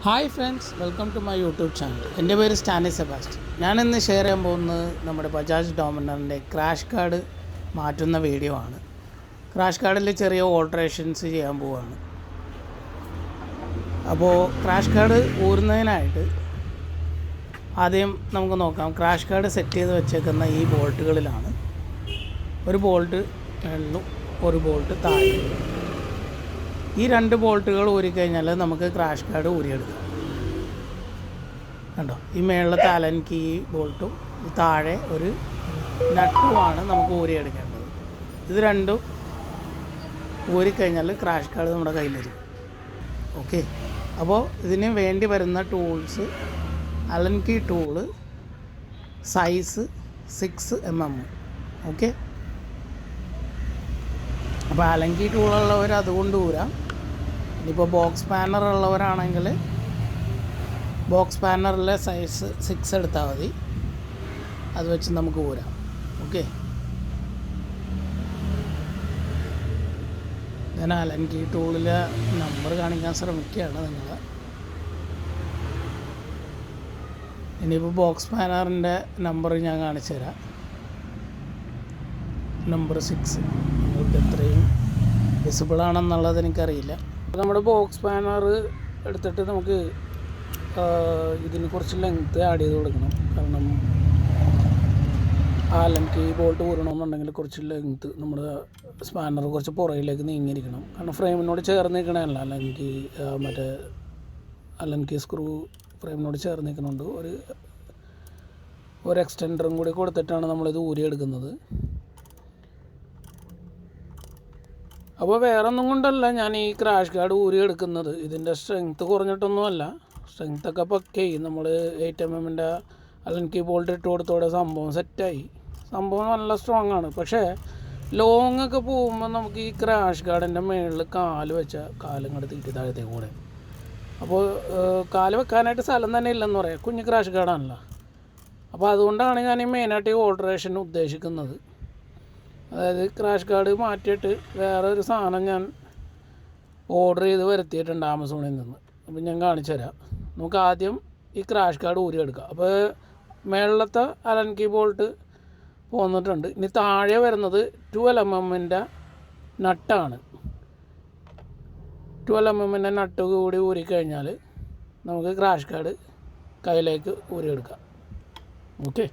Hi friends, welcome to my YouTube channel. എൻ്റെ പേര് Stany Sebastian. ഞാനിന്ന് ഷെയർ ചെയ്യാൻ പോകുന്നത് നമ്മുടെ ബജാജ് ഡോമിനറിൻ്റെ ക്രാഷ് കാർഡ് മാറ്റുന്ന വീഡിയോ ആണ്. ക്രാഷ് കാർഡിൽ ചെറിയ ഓൾട്ടറേഷൻസ് ചെയ്യാൻ പോവുകയാണ്. അപ്പോൾ ക്രാഷ് കാർഡ് ഊരുന്നതിനായിട്ട് ആദ്യം നമുക്ക് നോക്കാം. ക്രാഷ് കാർഡ് സെറ്റ് ചെയ്ത് വെച്ചേക്കുന്ന ഈ ബോൾട്ടുകളിലാണ് ഒരു ബോൾട്ട് മേളിലും ഒരു ബോൾട്ട് താഴെ. ഈ രണ്ട് ബോൾട്ടുകൾ ഊരിക്കഴിഞ്ഞാൽ നമുക്ക് ക്രാഷ് കാർഡ് ഊരിയെടുക്കാം. കണ്ടോ, ഈ മേളിലത്തെ അലൻ കീ ബോൾട്ടും താഴെ ഒരു നട്ടുമാണ് നമുക്ക് ഊരിയെടുക്കേണ്ടത്. ഇത് രണ്ടും ഊരിക്കഴിഞ്ഞാൽ ക്രാഷ് കാർഡ് നമ്മുടെ കയ്യിലിരിക്കും. ഓക്കെ, അപ്പോൾ ഇതിന് വേണ്ടി വരുന്ന tools: Allen key tool size 6mm. Okay, അപ്പോൾ അലൻ കീ ടൂളുള്ളവർ അതുകൊണ്ട് ഊരാം. ഇനിയിപ്പോൾ ബോക്സ് സ്പാനർ ഉള്ളവരാണെങ്കിൽ ബോക്സ് സ്പാനറിലെ സൈസ് 6 എടുത്താൽ മതി. അത് വെച്ച് നമുക്ക് ഊരാം. ഓക്കെ, ഞാൻ അലൻ കീ ടൂളിലെ നമ്പർ കാണിക്കാൻ ശ്രമിക്കുകയാണ് നിങ്ങൾ. ഇനിയിപ്പോൾ ബോക്സ് സ്പാനറിൻ്റെ നമ്പർ ഞാൻ കാണിച്ചു തരാം. നമ്പർ 6 നിങ്ങൾക്ക് എത്രയും വിസിബിളാണെന്നുള്ളത് എനിക്കറിയില്ല. നമ്മുടെ ബോക്സ് സ്പാനർ എടുത്തിട്ട് നമുക്ക് ഇതിന് കുറച്ച് ലെങ്ത്ത് ആഡ് ചെയ്ത് കൊടുക്കണം. കാരണം അലൻ കീ ബോൾട്ട് ഊരണമെന്നുണ്ടെങ്കിൽ കുറച്ച് ലെങ്ത്ത് നമ്മുടെ സ്പാനർ കുറച്ച് പുറകിലേക്ക് നീങ്ങിയിരിക്കണം. കാരണം ഫ്രെയിമിനോട് ചേർന്ന് നിൽക്കണമല്ല അലൻ കീ, മറ്റേ അലൻ കീ സ്ക്രൂ ഫ്രെയിമിനോട് ചേർന്ന് നിൽക്കുന്നുണ്ട്. ഒരു എക്സ്റ്റൻഡറും കൂടി കൊടുത്തിട്ടാണ് നമ്മളിത് ഊരിയെടുക്കുന്നത്. അപ്പോൾ വേറെ ഒന്നും കൊണ്ടല്ല ഞാൻ ഈ ക്രാഷ് കാർഡ് ഊരിയെടുക്കുന്നത്. ഇതിൻ്റെ സ്ട്രെങ്ത്ത് കുറഞ്ഞിട്ടൊന്നുമല്ല. സ്ട്രെങ്ത്തൊക്കെ പക്കേ നമ്മൾ 8mm അലൻ കീ ബോൾട്ട് ഇട്ട് കൊടുത്തോടെ സംഭവം സെറ്റായി. സംഭവം നല്ല സ്ട്രോങ് ആണ്. പക്ഷേ ലോങ് ഒക്കെ പോകുമ്പോൾ നമുക്ക് ഈ ക്രാഷ് കാർഡിൻ്റെ മുകളിൽ കാല് വെച്ചാൽ കാലും കൂടെ തീറ്റി താഴത്തേക്ക് കൂടെ. അപ്പോൾ കാല് വെക്കാനായിട്ട് സ്ഥലം തന്നെ ഇല്ലെന്ന് പറയാം. കുഞ്ഞ് ക്രാഷ് കാർഡാണല്ലോ. അപ്പോൾ അതുകൊണ്ടാണ് ഞാൻ ഈ മെയിനായിട്ട് ഈ ഓൾട്ടറേഷൻ ഉദ്ദേശിക്കുന്നത്. അതായത് ക്രാഷ് കാർഡ് മാറ്റിയിട്ട് വേറെ ഒരു സാധനം ഞാൻ ഓർഡർ ചെയ്ത് വരുത്തിയിട്ടുണ്ട് ആമസോണിൽ നിന്ന്. അപ്പോൾ ഞാൻ കാണിച്ചു തരാം. നമുക്ക് ആദ്യം ഈ ക്രാഷ് കാർഡ് ഊരിയെടുക്കാം. അപ്പോൾ മേളിലത്തെ അലൻ കീ ബോൾട്ട് പോന്നിട്ടുണ്ട്. ഇനി താഴെ വരുന്നത് 12mm നട്ടാണ്. 12mm നട്ട് കൂടി ഊരിക്കഴിഞ്ഞാൽ നമുക്ക് ക്രാഷ് കാർഡ് കയ്യിലേക്ക് ഊരിയെടുക്കാം. ഓക്കെ,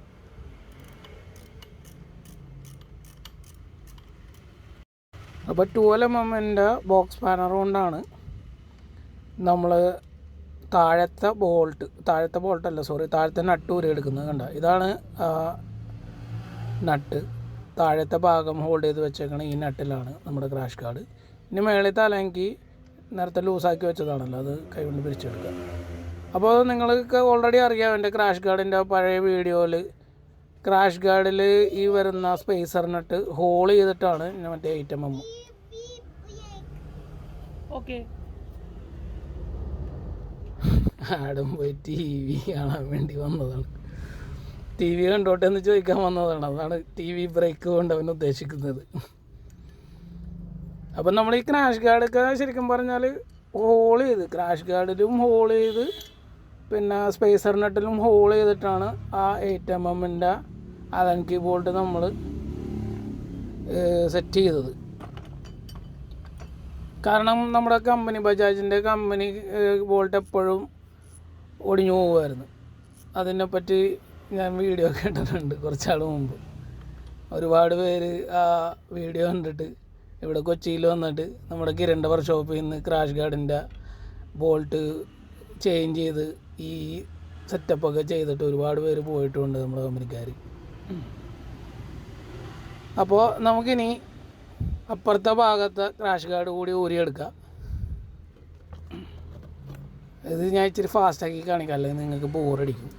അപ്പോൾ 12mm ബോക്സ് സ്പാനർ കൊണ്ടാണ് നമ്മൾ താഴത്തെ നട്ട് ഊരിയെടുക്കുന്നത്. കണ്ട, ഇതാണ് നട്ട്. താഴത്തെ ഭാഗം ഹോൾഡ് ചെയ്ത് വെച്ചേക്കണം ഈ നട്ടിലാണ് നമ്മുടെ ക്രാഷ് കാർഡ്. ഇനി മേളിലത്തെ അലൻ കീ നേരത്തെ ലൂസാക്കി വെച്ചതാണല്ലോ, അത് കൈകൊണ്ട് പിരിച്ചെടുക്കുക. അപ്പോൾ നിങ്ങൾക്ക് ഓൾറെഡി അറിയാം, എൻ്റെ ക്രാഷ് കാർഡിൻ്റെ പഴയ വീഡിയോയിൽ ക്രാഷ് കാർഡിൽ ഈ വരുന്ന സ്പേസർ നട്ട് ഹോൾ ചെയ്തിട്ടാണ് മറ്റേ 8mm. ഓക്കെ, ആടും പോയി TV കാണാൻ വേണ്ടി വന്നതാണ്. TV കണ്ടോട്ടെ എന്ന് ചോദിക്കാൻ വന്നതാണ്. അതാണ് TV ബ്രേക്ക് കൊണ്ട് അവൻ ഉദ്ദേശിക്കുന്നത്. അപ്പം നമ്മൾ ഈ ക്രാഷ് കാർഡൊക്കെ ശരിക്കും പറഞ്ഞാൽ ഹോൾ ചെയ്ത്, ക്രാഷ് കാർഡിലും ഹോൾ ചെയ്ത്, പിന്നെ സ്പേസർ നട്ടിലും ഹോൾ ചെയ്തിട്ടാണ് ആ 8mm അലൻ കീ ബോൾട്ട് നമ്മൾ സെറ്റ് ചെയ്തത്. കാരണം നമ്മുടെ ബജാജിൻ്റെ കമ്പനി ബോൾട്ട് എപ്പോഴും ഒടിഞ്ഞു പോകുമായിരുന്നു. അതിനെപ്പറ്റി ഞാൻ വീഡിയോ കേട്ടിട്ടുണ്ട് കുറച്ചാൾ മുമ്പ്. ഒരുപാട് പേര് ആ വീഡിയോ കണ്ടിട്ട് ഇവിടെ കൊച്ചിയിൽ വന്നിട്ട് നമ്മുടെ കിരണ്ട വർക്ക്ഷോപ്പിൽ നിന്ന് ക്രാഷ് ഗാർഡിൻ്റെ ബോൾട്ട് ചേഞ്ച് ചെയ്ത് ഈ സെറ്റപ്പൊക്കെ ചെയ്തിട്ട് ഒരുപാട് പേര് പോയിട്ടുണ്ട് നമ്മുടെ കമ്പനിക്കാർ. അപ്പോൾ നമുക്കിനി അപ്പുറത്തെ ഭാഗത്തെ ക്രാഷ് കാർഡ് കൂടി ഊരിയെടുക്കാം. ഇത് ഞാൻ ഇച്ചിരി ഫാസ്റ്റാക്കി കാണിക്കാം, അല്ലെങ്കിൽ നിങ്ങൾക്ക് ബോറടിക്കും.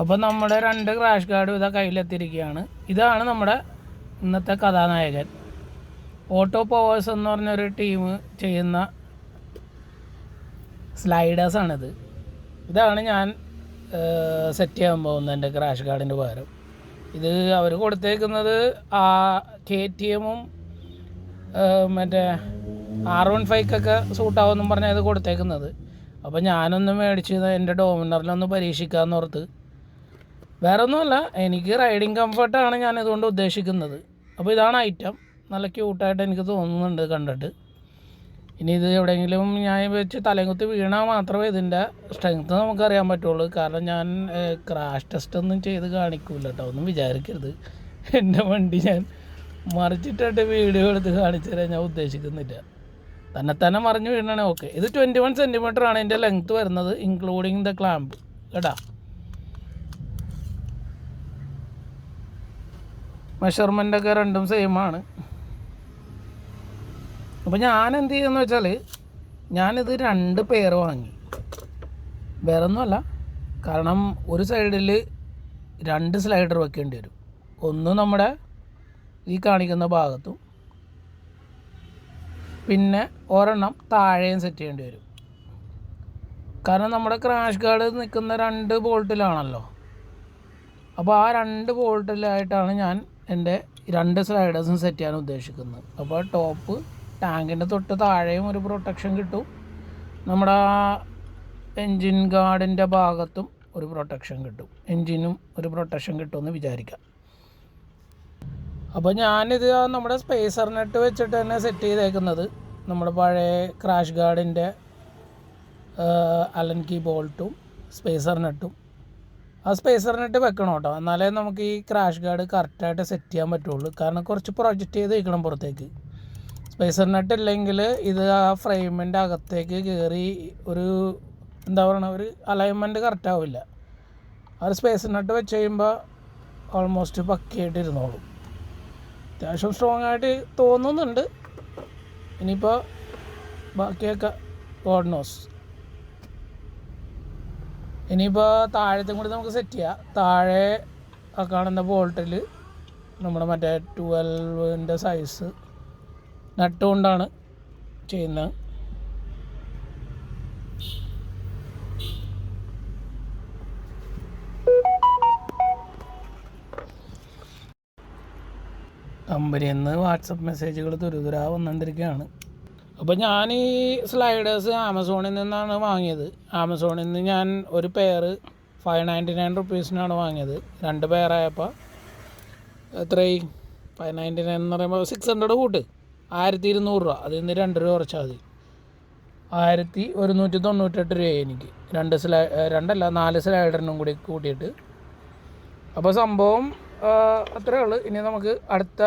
അപ്പോൾ നമ്മുടെ 2 ക്രാഷ് ഗാർഡും ഇതാ കയ്യിലെത്തിയിരിക്കുകയാണ്. ഇതാണ് നമ്മുടെ ഇന്നത്തെ കഥാനായകൻ. ഓട്ടോ പവേഴ്സ് എന്ന് പറഞ്ഞൊരു ടീം ചെയ്യുന്ന സ്ലൈഡേഴ്സാണിത്. ഇതാണ് ഞാൻ സെറ്റ് ചെയ്യാൻ പോകുന്നത് എൻ്റെ ക്രാഷ് ഗാർഡിൻ്റെ പകരം. ഇത് അവർ കൊടുത്തേക്കുന്നത് KTM മറ്റേ R15 സൂട്ടാവുമെന്നും പറഞ്ഞാൽ ഇത് കൊടുത്തേക്കുന്നത്. അപ്പോൾ ഞാനൊന്ന് മേടിച്ച് എൻ്റെ ഡോമിനറിലൊന്ന് പരീക്ഷിക്കാമെന്ന് ഓർത്ത്. വേറെ ഒന്നുമല്ല, എനിക്ക് റൈഡിങ് കംഫർട്ടാണ് ഞാൻ ഇതുകൊണ്ട് ഉദ്ദേശിക്കുന്നത്. അപ്പോൾ ഇതാണ് ഐറ്റം. നല്ല ക്യൂട്ടായിട്ട് എനിക്ക് തോന്നുന്നുണ്ട് കണ്ടിട്ട്. ഇനി ഇത് എവിടെയെങ്കിലും ഞാൻ വെച്ച് തലകുത്തി വീണാൽ മാത്രമേ ഇതിൻ്റെ സ്ട്രെങ്ത്ത് നമുക്കറിയാൻ പറ്റുള്ളൂ. കാരണം ഞാൻ ക്രാഷ് ടെസ്റ്റ് ഒന്നും ചെയ്ത് കാണിക്കില്ല കേട്ടോ, ഒന്നും വിചാരിക്കരുത്. എൻ്റെ വണ്ടി ഞാൻ മറിച്ചിട്ടിട്ട് വീഡിയോ എടുത്ത് കാണിച്ചു തരാൻ ഞാൻ ഉദ്ദേശിക്കുന്നില്ല. തന്നെ മറിഞ്ഞ് വീണാണ്. ഓക്കെ, ഇത് 21 സെൻറ്റിമീറ്ററാണ് ഇതിൻ്റെ ലെങ്ത്ത് വരുന്നത്, ഇൻക്ലൂഡിങ് ദ ക്ലാമ്പ് കേട്ടോ. മെഷർമെൻ്റൊക്കെ രണ്ടും സെയിമാണ്. അപ്പോൾ ഞാൻ എന്ത് ചെയ്യുമെന്ന് വെച്ചാൽ, ഞാനിത് 2 പെയർ വാങ്ങി. വേറെ ഒന്നുമല്ല, കാരണം ഒരു സൈഡിൽ 2 സ്ലൈഡർ വെക്കേണ്ടി വരും. ഒന്ന് നമ്മുടെ ഈ കാണിക്കുന്ന ഭാഗത്തും, പിന്നെ ഒരെണ്ണം താഴെയും സെറ്റ് ചെയ്യേണ്ടി വരും. കാരണം നമ്മുടെ ക്രാഷ് ഗാർഡ് നിൽക്കുന്ന 2 ബോൾട്ടിലാണല്ലോ. അപ്പോൾ ആ 2 ബോൾട്ടിലായിട്ടാണ് ഞാൻ എൻ്റെ 2 സ്ലൈഡേഴ്സും സെറ്റ് ചെയ്യാൻ ഉദ്ദേശിക്കുന്നത്. അപ്പോൾ ടോപ്പ് ടാങ്കിൻ്റെ തൊട്ട് താഴെയും ഒരു പ്രൊട്ടക്ഷൻ കിട്ടും, നമ്മുടെ എൻജിൻ ഗാർഡിൻ്റെ ഭാഗത്തും ഒരു പ്രൊട്ടക്ഷൻ കിട്ടും, എൻജിനും ഒരു പ്രൊട്ടക്ഷൻ കിട്ടുമെന്ന് വിചാരിക്കാം. അപ്പോൾ ഞാനിത് നമ്മുടെ സ്പേസർ നെറ്റ് വെച്ചിട്ട് തന്നെ സെറ്റ് ചെയ്തേക്കുന്നത്. നമ്മുടെ പഴയ ക്രാഷ് ഗാർഡിൻ്റെ അലൻ കീ ബോൾട്ടും സ്പേസർ നെട്ടും. ആ സ്പേസർ നെറ്റ് വെക്കണം കേട്ടോ, എന്നാലേ നമുക്ക് ഈ ക്രാഷ് ഗാർഡ് കറക്റ്റായിട്ട് സെറ്റ് ചെയ്യാൻ പറ്റുള്ളൂ. കാരണം കുറച്ച് പ്രൊജക്റ്റ് ചെയ്ത് വയ്ക്കണം പുറത്തേക്ക്. സ്പേസർ നെറ്റ് ഇല്ലെങ്കിൽ ഇത് ആ ഫ്രെയിമിൻ്റെ അകത്തേക്ക് കയറി ഒരു എന്താ പറയുക, ഒരു അലൈൻമെൻറ്റ് കറക്റ്റ് ആവില്ല. ആ ഒരു സ്പേസർ നെറ്റ് വെച്ച് കഴിയുമ്പോൾ ഓൾമോസ്റ്റ് പക്കയായിട്ട് ഇരുന്നോളും. അത്യാവശ്യം സ്ട്രോങ് ആയിട്ട് തോന്നുന്നുണ്ട്. ഇനിയിപ്പോൾ ബാക്കിയൊക്കെ ഗോഡ് നോസ്. ഇനിയിപ്പോൾ താഴത്തും കൂടി നമുക്ക് സെറ്റ് ചെയ്യാം. താഴെ ആ കാണുന്ന ബോൾട്ടിൽ നമ്മുടെ മറ്റേ 12 സൈസ് നട്ട് കൊണ്ടാണ് ചെയ്യുന്നത്. കമ്പനിയിൽ നിന്ന് വാട്സപ്പ് മെസ്സേജുകൾ തുരുതുരാ വന്നുകൊണ്ടിരിക്കുകയാണ്. അപ്പോൾ ഞാൻ ഈ സ്ലൈഡേഴ്സ് ആമസോണിൽ നിന്നാണ് വാങ്ങിയത്. ആമസോണിൽ നിന്ന് ഞാൻ ഒരു പെയർ 599 റുപ്പീസിനാണ് വാങ്ങിയത്. 2 പെയറായപ്പോൾ എത്രയായി? 599 എന്ന് പറയുമ്പോൾ 600 കൂട്ട് 1200 രൂപ. അതിൽ നിന്ന് 2 രൂപ കുറച്ചാൽ മതി. 1198 രൂപയായി എനിക്ക് 4 സ്ലൈഡറിനും കൂടി കൂട്ടിയിട്ട്. അപ്പോൾ സംഭവം അത്രയേ ഉള്ളൂ. ഇനി നമുക്ക് അടുത്ത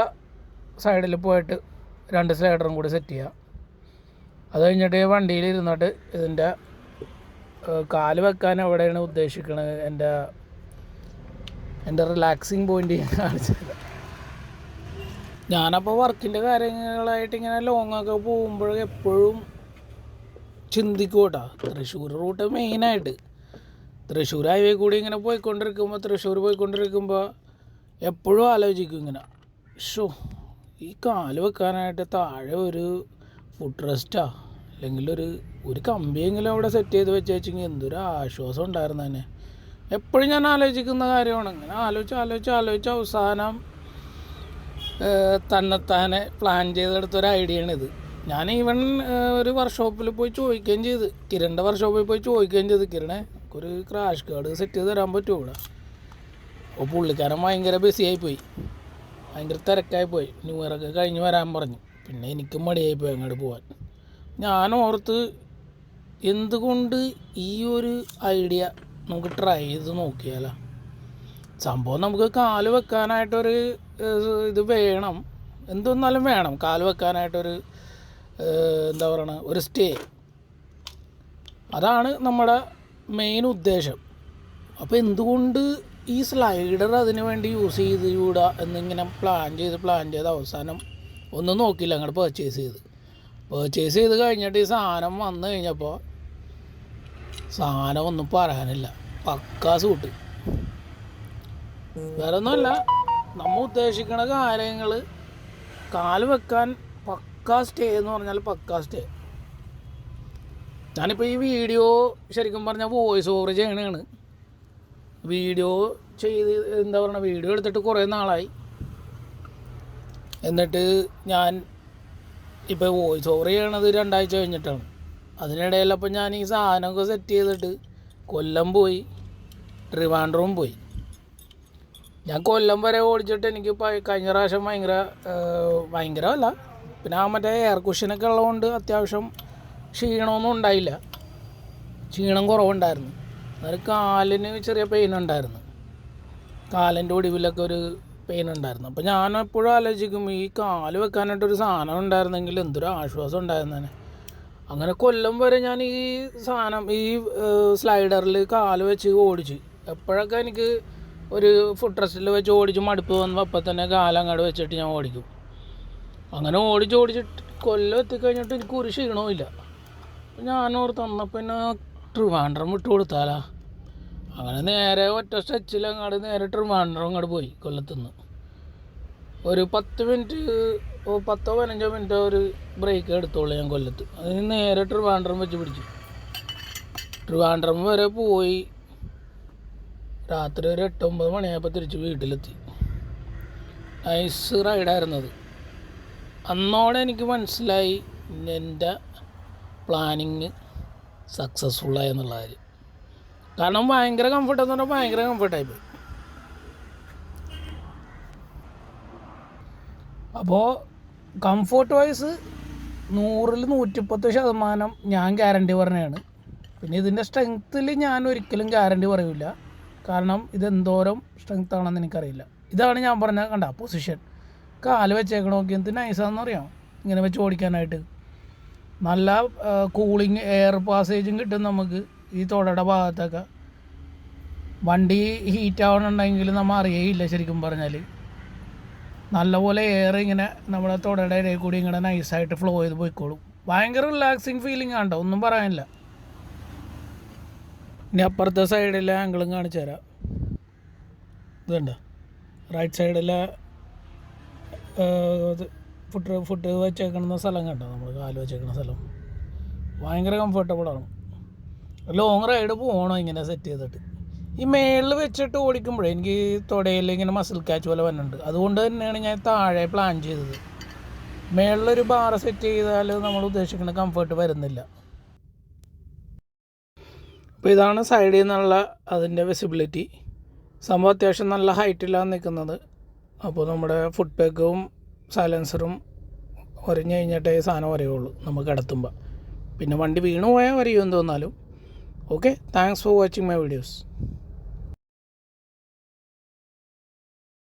സൈഡിൽ പോയിട്ട് 2 സ്ലൈഡറും കൂടി സെറ്റ് ചെയ്യാം. അത് കഴിഞ്ഞിട്ട് വണ്ടിയിൽ ഇരുന്നിട്ട് ഇതിൻ്റെ കാല് വെക്കാൻ എവിടെയാണ് ഉദ്ദേശിക്കുന്നത്, എൻ്റെ റിലാക്സിങ് പോയിൻ്റ് കാണിച്ചത്. ഞാനപ്പോൾ വർക്കിൻ്റെ കാര്യങ്ങളായിട്ട് ഇങ്ങനെ ലോങ്ങൊക്കെ പോകുമ്പോൾ എപ്പോഴും ചിന്തിക്കും കേട്ടോ. തൃശ്ശൂർ റൂട്ട് മെയിനായിട്ട് തൃശ്ശൂർ ഹൈവേ കൂടി ഇങ്ങനെ പോയിക്കൊണ്ടിരിക്കുമ്പോൾ എപ്പോഴും ആലോചിക്കും ഇങ്ങനെ, ഈ കാല് വെക്കാനായിട്ട് താഴെ ഒരു ഫുഡ് റെസ്റ്റാ അല്ലെങ്കിൽ ഒരു കമ്പിയെങ്കിലും അവിടെ സെറ്റ് ചെയ്ത് വെച്ചെങ്കിൽ എന്തൊരു ആശ്വാസം ഉണ്ടായിരുന്നു തന്നെ. എപ്പോഴും ഞാൻ ആലോചിക്കുന്ന കാര്യമാണ്. ഇങ്ങനെ ആലോചിച്ച് അവസാനം തന്നെത്താനെ പ്ലാൻ ചെയ്തെടുത്തൊരു ഐഡിയ ആണിത്. ഞാൻ ഈവൻ ഒരു വർക്ക്ഷോപ്പിൽ പോയി ചോദിക്കുകയും ചെയ്ത്, കിരണിൻ്റെ വർക്ക്ഷോപ്പിൽ പോയി ചോദിക്കുകയും ചെയ്ത്, കിരണേ ഒരു ക്രാഷ് ഗാർഡ് സെറ്റ് ചെയ്ത് തരാൻ പറ്റുമോ ഇവിടെ? അപ്പോൾ പുള്ളിക്കാരൻ ഭയങ്കര ബിസിയായിപ്പോയി, ഭയങ്കര തിരക്കായിപ്പോയി. ന്യൂ ഇയറൊക്കെ കഴിഞ്ഞ് വരാൻ പറഞ്ഞു. പിന്നെ എനിക്കും മടിയായിപ്പോയി അങ്ങോട്ട് പോകാൻ. ഞാൻ ഓർത്ത് എന്തുകൊണ്ട് ഈ ഒരു ഐഡിയ നമുക്ക് ട്രൈ ചെയ്ത് നോക്കിയാലോ. സംഭവം നമുക്ക് കാല് വെക്കാനായിട്ടൊരു ഇത് വേണം, എന്തൊന്നാലും വേണം കാല് വെക്കാനായിട്ടൊരു എന്താ പറയണ ഒരു സ്റ്റേ. അതാണ് നമ്മുടെ മെയിൻ ഉദ്ദേശം. അപ്പോൾ എന്തുകൊണ്ട് ഈ സ്ലൈഡർ അതിന് വേണ്ടി യൂസ് ചെയ്തുകൂടാ എന്നിങ്ങനെ പ്ലാൻ ചെയ്ത് അവസാനം ഒന്നും നോക്കിയില്ല, അങ്ങോട്ട് പർച്ചേസ് ചെയ്ത് കഴിഞ്ഞിട്ട് ഈ സാധനം വന്നു കഴിഞ്ഞപ്പോൾ സാധനം ഒന്നും പറയാനില്ല, പക്കാ സൂട്ട്. വേറെ ഒന്നുമല്ല, നമ്മൾ ഉദ്ദേശിക്കുന്ന കാര്യങ്ങൾ കാല് വെക്കാൻ പക്കാ സ്റ്റേ എന്ന് പറഞ്ഞാൽ പക്കാ സ്റ്റേ. ഞാനിപ്പോൾ ഈ വീഡിയോ ശരിക്കും പറഞ്ഞാൽ വോയിസ് ഓവർ ചെയ്യണതാണ്. വീഡിയോ ചെയ്ത് എന്താ പറയുക, വീഡിയോ എടുത്തിട്ട് കുറേ നാളായി. എന്നിട്ട് ഞാൻ ഇപ്പോൾ വോയിസ് ഓവർ ചെയ്യണത് 2 ആഴ്ച കഴിഞ്ഞിട്ടാണ്. അതിനിടയിലപ്പോൾ ഞാൻ ഈ സാധനമൊക്കെ സെറ്റ് ചെയ്തിട്ട് കൊല്ലം പോയി, ട്രിവാൻഡ്രം പോയി. ഞാൻ കൊല്ലം വരെ ഓടിച്ചിട്ട് എനിക്ക് കഴിഞ്ഞ പ്രാവശ്യം ഭയങ്കരമല്ല, പിന്നെ ആ മറ്റേ എയർ കുഷനൊക്കെ ഉള്ളതുകൊണ്ട് അത്യാവശ്യം ക്ഷീണമൊന്നും ഉണ്ടായില്ല. ക്ഷീണം കുറവുണ്ടായിരുന്നു. എന്നാലും കാലിന് ചെറിയ പെയിൻ ഉണ്ടായിരുന്നു, കാലിൻ്റെ ഒടിവിലൊക്കെ ഒരു പെയിൻ ഉണ്ടായിരുന്നു. അപ്പോൾ ഞാൻ എപ്പോഴും ആലോചിക്കും, ഈ കാല് വെക്കാനായിട്ടൊരു സാധനം ഉണ്ടായിരുന്നെങ്കിൽ എന്തൊരു ആശ്വാസം ഉണ്ടായിരുന്നേനെ. അങ്ങനെ കൊല്ലം വരെ ഞാൻ ഈ സാധനം ഈ സ്ലൈഡറിൽ കാല് വെച്ച് ഓടിച്ച്. എപ്പോഴൊക്കെ എനിക്ക് ഒരു ഫുഡ് റെസ്റ്റിൽ വെച്ച് ഓടിച്ച് മടുപ്പ് വന്നപ്പോൾ അപ്പം തന്നെ കാലങ്ങാട് വെച്ചിട്ട് ഞാൻ ഓടിക്കും. അങ്ങനെ ഓടിച്ചിട്ട് കൊല്ലം എത്തിക്കഴിഞ്ഞിട്ട് എനിക്ക് ഒരു ക്ഷീണവും ഇല്ല. ഞാനോർത്ത് തന്നപ്പോൾ പിന്നെ ട്രിവാൻഡ്രം വിട്ട് കൊടുത്താലാ. അങ്ങനെ നേരെ ഒറ്റ സ്ട്രെച്ചിൽ അങ്ങോട്ട് നേരെ ട്രിവാൻഡ്രം അങ്ങോട്ട് പോയി. കൊല്ലത്തുനിന്ന് ഒരു 10 മിനിറ്റ് 10-15 മിനിറ്റ് ഒരു ബ്രേക്ക് എടുത്തോളൂ ഞാൻ കൊല്ലത്ത്. അതിന് നേരെ ട്രിവാൻഡ്രം വെച്ച് പിടിച്ചു. ട്രിവാൻഡ്രം വരെ പോയി രാത്രി ഒരു 8-9 മണിയായപ്പോൾ തിരിച്ച് വീട്ടിലെത്തി. നൈസ് റൈഡായിരുന്നത്. അന്നോടെ എനിക്ക് മനസ്സിലായി എൻ്റെ പ്ലാനിങ് സക്സസ്ഫുള്ളായി എന്നുള്ള കാര്യം. കാരണം ഭയങ്കര കംഫർട്ടെന്ന് പറഞ്ഞാൽ ഭയങ്കര കംഫർട്ടായിപ്പോയി. അപ്പോൾ കംഫോർട്ട് വൈസ് 100-ൽ 110% ഞാൻ ഗ്യാരണ്ടി പറഞ്ഞതാണ്. പിന്നെ ഇതിൻ്റെ സ്ട്രെങ്ത്തിൽ ഞാൻ ഒരിക്കലും ഗ്യാരണ്ടി പറയില്ല, കാരണം ഇതെന്തോരം സ്ട്രെങ്ത് ആണെന്ന് എനിക്കറിയില്ല. ഇതാണ് ഞാൻ പറഞ്ഞ കണ്ട പൊസിഷൻ, കാല് വെച്ചേക്കണ നോക്കി എന്ത് നൈസാണെന്ന് അറിയാം. ഇങ്ങനെ വെച്ച് ഓടിക്കാനായിട്ട് നല്ല കൂളിങ് എയർ പാസേജും കിട്ടും നമുക്ക് ഈ തുടയുടെ ഭാഗത്തൊക്കെ. വണ്ടി ഹീറ്റ് ആവണമെന്നുണ്ടെങ്കിൽ നമ്മൾ അറിയേയില്ല. ശരിക്കും പറഞ്ഞാൽ നല്ലപോലെ എയർ ഇങ്ങനെ നമ്മുടെ തുടയുടെ ഇടയിൽ കൂടി ഇങ്ങനെ നൈസായിട്ട് ഫ്ലോ ചെയ്ത് പോയിക്കോളും. ഭയങ്കര റിലാക്സിങ് ഫീലിംഗ് ആണ്, ഒന്നും പറയാനില്ല. ഇനി അപ്പുറത്തെ സൈഡിലെ ആംഗിളും കാണിച്ചു തരാം. ഇതുണ്ട് റൈറ്റ് സൈഡിലെ ഫുഡ് വെച്ചേക്കുന്ന സ്ഥലം കണ്ടോ, നമ്മൾ കാല് വെച്ചേക്കുന്ന സ്ഥലം ഭയങ്കര കംഫർട്ടബിളാണ്. ലോങ് റൈഡ് പോകണം ഇങ്ങനെ സെറ്റ് ചെയ്തിട്ട്. ഈ മേളിൽ വെച്ചിട്ട് ഓടിക്കുമ്പോഴേ എനിക്ക് തുടയിൽ ഇങ്ങനെ മസിൽ ക്യാച്ച് പോലെ വന്നിട്ടുണ്ട്. അതുകൊണ്ട് തന്നെയാണ് ഞാൻ താഴെ പ്ലാൻ ചെയ്തത്. മേളിലൊരു ബാർ സെറ്റ് ചെയ്താൽ നമ്മൾ ഉദ്ദേശിക്കുന്ന കംഫർട്ട് വരുന്നില്ല. അപ്പോൾ ഇതാണ് സൈഡിൽ നിന്നുള്ള അതിൻ്റെ വിസിബിലിറ്റി. സംഭവം അത്യാവശ്യം നല്ല ഹൈറ്റിലാണ് നിൽക്കുന്നത്. അപ്പോൾ നമ്മുടെ ഫുഡ് പാക്കും സൈലൻസറും ഉരഞ്ഞു കഴിഞ്ഞിട്ടേ സാധനം വരെയുള്ളൂ നമുക്ക് കിടത്തുമ്പോൾ. പിന്നെ വണ്ടി വീണു പോയാൽ വരെയുമെന്ന് തോന്നാലും. Okay, thanks for watching my videos.